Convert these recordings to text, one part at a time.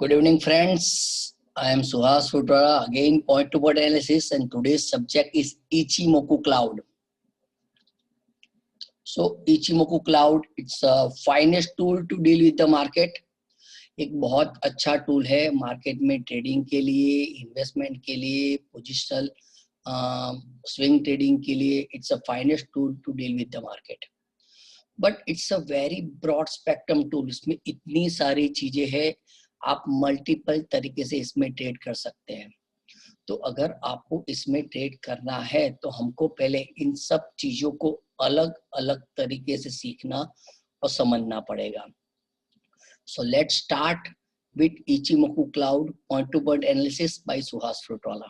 Good evening, friends. I am Suhas Futura, again point to point analysis, and today's subject is Ichimoku Cloud. So, Ichimoku Cloud, it's a finest tool to deal with the market. एक बहुत अच्छा tool है market में trading के लिए, investment के लिए, positional swing trading के लिए. It's a finest tool to deal with the market, but it's a very broad spectrum tool. इसमें इतनी सारी चीजें हैं, आप मल्टीपल तरीके से इसमें ट्रेड कर सकते हैं. तो अगर आपको इसमें ट्रेड करना है तो हमको पहले इन सब चीजों को अलग अलग तरीके से सीखना और समझना पड़ेगा. So let's start with Ichimoku Cloud point-to-point analysis by Suhas Fruitwala.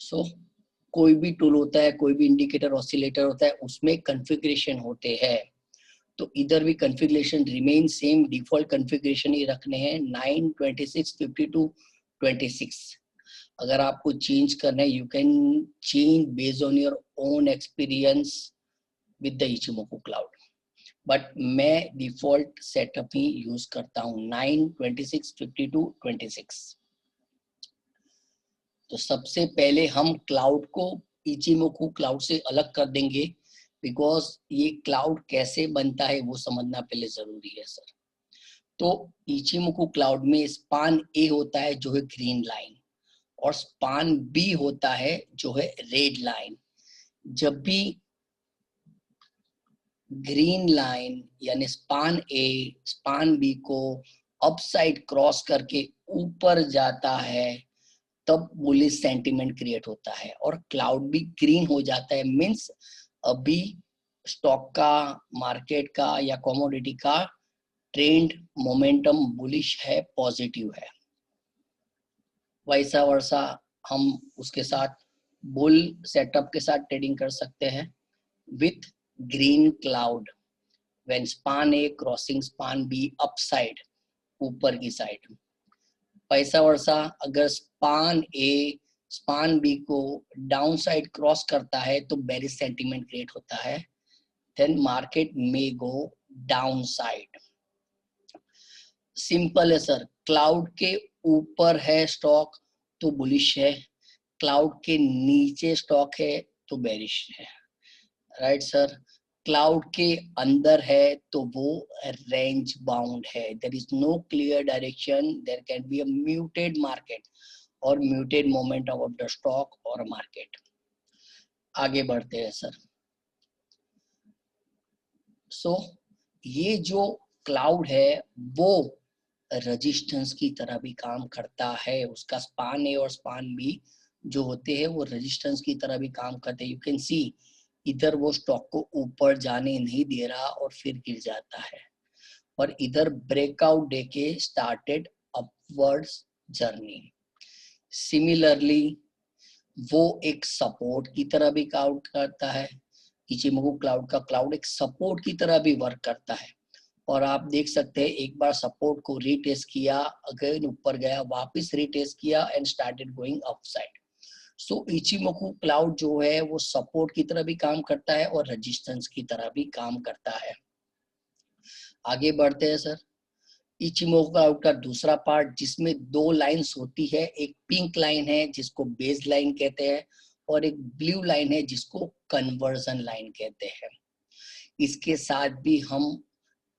So कोई भी टूल होता है, कोई भी इंडिकेटर ऑसिलेटर होता है, उसमें कॉन्फ़िगरेशन होते हैं. तो इधर भी configuration remain same, default configuration ही रखने हैं 9, 26, 52, 26. अगर आपको चेंज करना है, you can change based on your own experience with the Ichimoku Cloud. But मैं डिफॉल्ट सेटअप ही यूज करता हूँ 9, 26, 52, 26. तो सबसे पहले हम क्लाउड को Ichimoku क्लाउड से अलग कर देंगे, बिकॉज ये क्लाउड कैसे बनता है वो समझना पहले जरूरी है सर. तो Ichimoku क्लाउड में स्पान ए होता है जो है ग्रीन लाइन, और स्पान बी होता है जो है रेड लाइन. जब भी ग्रीन लाइन यानी स्पान ए स्पान बी को अपसाइड क्रॉस करके ऊपर जाता है, तब बुलिश सेंटीमेंट क्रिएट होता है और क्लाउड भी ग्रीन हो जाता है. मींस अभी स्टॉक का, मार्केट का या कमोडिटी का ट्रेंड मोमेंटम बुलिश है, पॉजिटिव है. वैसा वर्षा हम उसके साथ बुल सेटअप के साथ ट्रेडिंग कर सकते हैं with green cloud when span A crossing span B upside, ऊपर की साइड. पैसा वर्षा अगर स्पान ए स्पान बी को डाउन साइड क्रॉस करता है तो बेरिश सेंटीमेंट क्रिएट होता है, देन मार्केट मे गो डाउन साइड. सिंपल है सर. क्लाउड के ऊपर है स्टॉक तो बुलिश है, क्लाउड के नीचे स्टॉक है तो बेरिश है. Right sir. क्लाउड के अंदर है तो वो रेंज बाउंड है. There is no clear direction, there can be a muted market और muted momentum of the stock और मार्केट. आगे बढ़ते हैं सर. सो ये जो क्लाउड है वो रेजिस्टेंस की तरह भी काम करता है. उसका स्पान ए और स्पान बी जो होते हैं वो रेजिस्टेंस की तरह भी काम करते हैं. यू कैन सी इधर वो स्टॉक को ऊपर जाने नहीं दे रहा और फिर गिर जाता है, और इधर ब्रेकआउट देके स्टार्टेड अपवर्ड्स जर्नी. सिमिलरली वो एक सपोर्ट की तरह भी काम करता है. Ichimoku क्लाउड का क्लाउड एक सपोर्ट की तरह भी वर्क करता है, और आप देख सकते हैं एक बार सपोर्ट को रीटेस्ट किया, अगेन ऊपर गया, वापस रीटेस्ट किया and started going upside. So Ichimoku cloud जो है वो सपोर्ट की तरह भी काम करता है और रेजिस्टेंस की तरह भी काम करता है. आगे बढ़ते हैं सर. Ichimoku क्लाउड का दूसरा पार्ट जिसमें दो लाइंस होती है, एक पिंक लाइन है जिसको बेस लाइन कहते हैं और एक ब्लू लाइन है जिसको कन्वर्जन लाइन कहते हैं. इसके साथ भी हम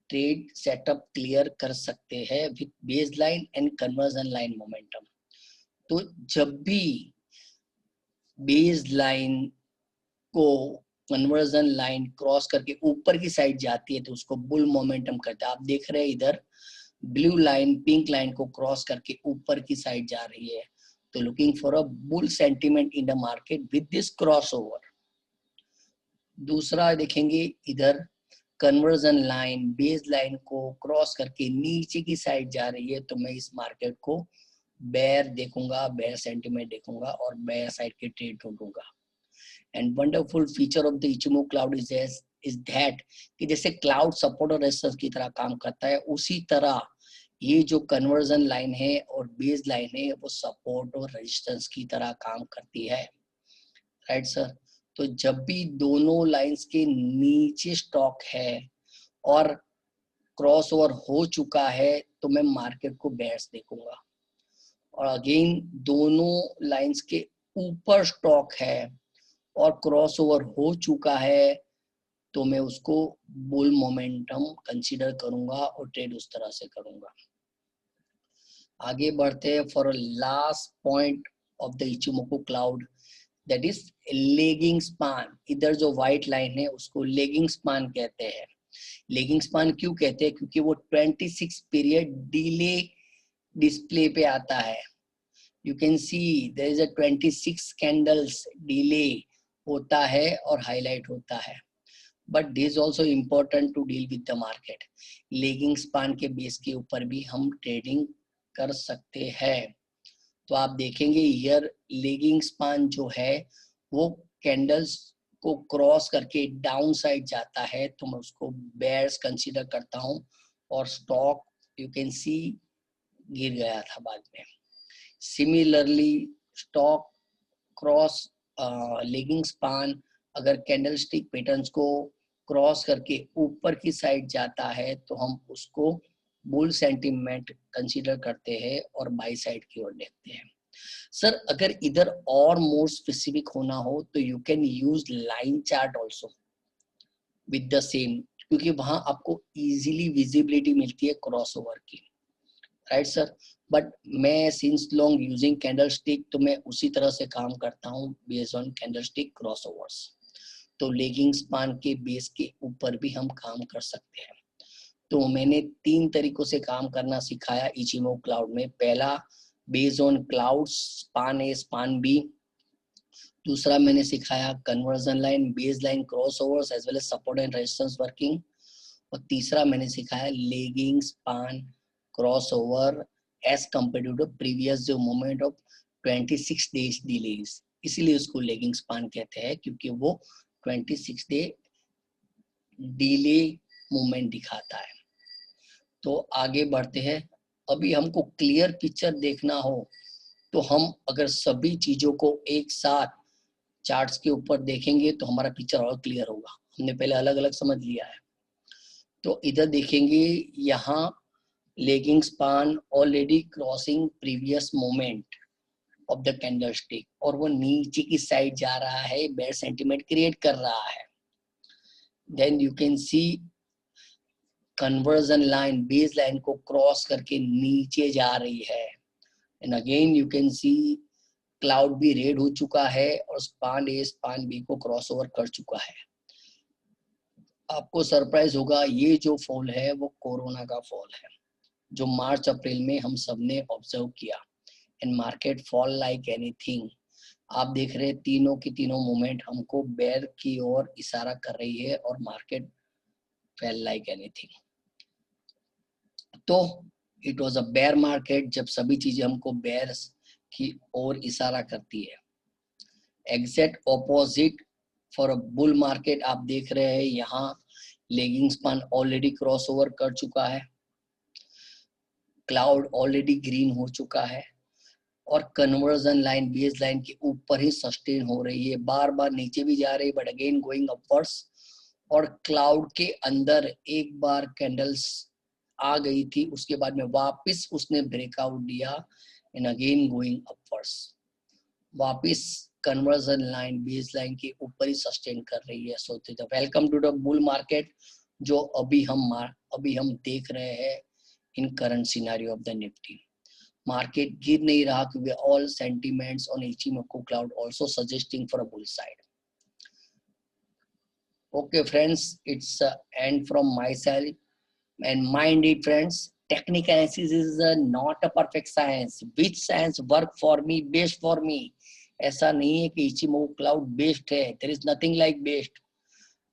ट्रेड सेटअप क्लियर कर सकते हैं with base line and conversion line momentum. तो जब भी बेस लाइन को कन्वर्जन लाइन क्रॉस करके ऊपर की साइड जाती है तो उसको बुल मोमेंटम करता है. आप देख रहे हैं इधर ब्लू लाइन पिंक लाइन को क्रॉस करके ऊपर की साइड जा रही है, तो looking for a bull sentiment in the market with this crossover. दूसरा देखेंगे इधर कन्वर्जन लाइन बेस लाइन को क्रॉस करके नीचे की साइड जा रही है, तो मैं इस मार्केट को बेयर देखूंगा, बेयर सेंटीमेंट देखूंगा और बेयर साइड के ट्रेड ढूंढूंगा. And wonderful feature of the Ichimoku cloud is that कि जैसे क्लाउड सपोर्ट और रेजिस्टेंस की तरह काम करता है, उसी तरह ये जो कन्वर्जन लाइन है और बेस लाइन है वो सपोर्ट और रेजिस्टेंस की तरह काम करती है. Right sir. तो जब भी दोनों लाइंस के नीचे स्टॉक है और क्रॉस ओवर हो चुका है तो मैं मार्केट को बेयर्स देखूंगा। और अगेन दोनों लाइंस के ऊपर स्टॉक है और क्रॉस ओवर हो चुका है तो मैं उसको बुल मोमेंटम कंसीडर करूंगा और ट्रेड उस तरह से करूंगा। आगे बढ़ते हैं for last point of the Ichimoku cloud, that is lagging span. इधर जो व्हाइट लाइन है उसको लेगिंग स्पान कहते हैं। लेगिंग स्पान क्यों कहते हैं? क्योंकि वो 26 पीरियड डिले डिस्प्ले पे आता है। You can see there is a 26 candles delay होता है और हाईलाइट होता है। But this is also important to deal with the market. Lagging span के बेस के ऊपर भी हम ट्रेडिंग कर सकते हैं। तो आप देखेंगे ईयर लेगिंग स्पान जो है वो कैंडल्स को क्रॉस करके डाउन साइड जाता है तो मैं उसको बेयर्स कंसीडर करता हूं और स्टॉक यू कैन सी गिर गया था बाद में। Similarly stock cross lagging span अगर कैंडलस्टिक पैटर्न्स को क्रॉस करके ऊपर की साइड जाता है तो हम उसको बुल सेंटीमेंट कंसीडर करते हैं और बाई साइड की ओर देखते हैं। सर अगर इधर और मोर स्पेसिफिक होना हो तो you can use line chart also with the same, क्योंकि वहां आपको इजीली विजिबिलिटी मिलती है क्रॉसओवर की, राइट सर। बट मैं सिंस लॉन्ग यूजिंग कैंडलस्टिक तो मैं उसी तरह से काम करता हूँ बेस्ड ऑन कैंडलस्टिक क्रॉसओवर्स। तो लेगिंग स्पान के बेस के ऊपर भी हम काम कर सकते हैं। तो मैंने 3 तरीकों से काम करना सिखाया इचिमोकु क्लाउड में। पहला based on cloud, span A span B. दूसरा मैंने सिखाया conversion line, base line, crossovers as well as support and resistance working. और तीसरा मैंने सिखाया lagging span crossover as compare to the previous जो मोमेंट ऑफ 26 डेज डिलेज। इसीलिए उसको लेगिंग स्पान कहते हैं क्योंकि वो 26 डे डिले मूवमेंट दिखाता है। तो आगे बढ़ते हैं। अभी हमको क्लियर पिक्चर देखना हो तो हम अगर सभी चीजों को एक साथ चार्ट्स के ऊपर देखेंगे तो हमारा पिक्चर और क्लियर होगा। हमने पहले अलग अलग समझ लिया है। तो इधर देखेंगे यहाँ lagging span already crossing previous moment of the candlestick और वो नीचे की साइड जा रहा है, बेयर सेंटीमेंट क्रिएट कर रहा है। Then you can see conversion line base line को क्रॉस करके नीचे जा रही है। And again you can see cloud भी रेड हो चुका है और स्पान ए स्पान बी को क्रॉस ओवर कर चुका है। आपको सरप्राइज होगा ये जो फॉल है वो कोरोना का फॉल है जो मार्च अप्रैल में हम सबने ऑब्जर्व किया। And market fall like anything. आप देख रहे हैं तीनों की तीनों मूवमेंट हमको बेयर की ओर इशारा कर रही है और मार्केट फेल लाइक एनीथिंग। तो it was a bear market जब सभी चीजें हमको बेयर की ओर इशारा करती है। Exact opposite for a bull market आप देख रहे हैं यहाँ lagging span already cross over कर चुका है, क्लाउड ऑलरेडी ग्रीन हो चुका है और कन्वर्जन लाइन बेस लाइन के ऊपर ही सस्टेन हो रही है, बार बार नीचे भी जा रही है बट अगेन गोइंग अपवर्ड्स। और क्लाउड के अंदर एक बार कैंडल्स आ गई थी उसके बाद में वापस उसने ब्रेकआउट दिया एंड अगेन गोइंग अपवर्ड्स। वापस कन्वर्जन लाइन बेस लाइन के ऊपर ही सस्टेन कर रही है। So welcome to the bull market जो अभी हम देख रहे हैं in current scenario of the Nifty. Market गिर नहीं रहा क्योंकि all sentiments on Ichimoku cloud also suggesting for a bull side. Okay friends, it's end from my side and mind it friends, technical analysis is not a perfect science. Which science work for me, best for me? ऐसा नहीं है कि इचिमोकु cloud best है। there is nothing like best.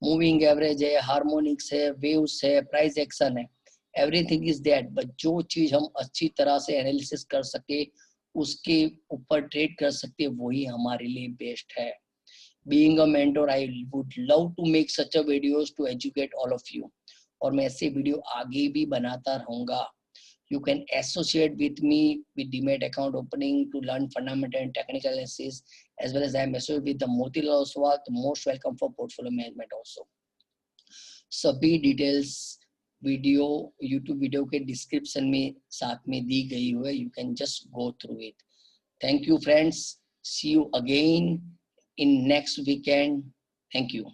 Moving average है, harmonics है, waves है, price action है, everything is that. But जो चीज हम अच्छी तरह से एनालिसिस कर सके उसके ऊपर ट्रेड कर सकते वही हमारे लिए बेस्ट है। Being a mentor, I would love to make such a videos to educate all of you. और मैं ऐसे वीडियो आगे भी बनाता रहूंगा। You can associate with me with Demat account opening to learn fundamental and technical analysis, as well as I am associated with the Motilal Oswal. Most welcome for portfolio management also. सभी details video YouTube video के description में साथ में दी गई है, you can just go through it. Thank you friends, see you again in next weekend. Thank you.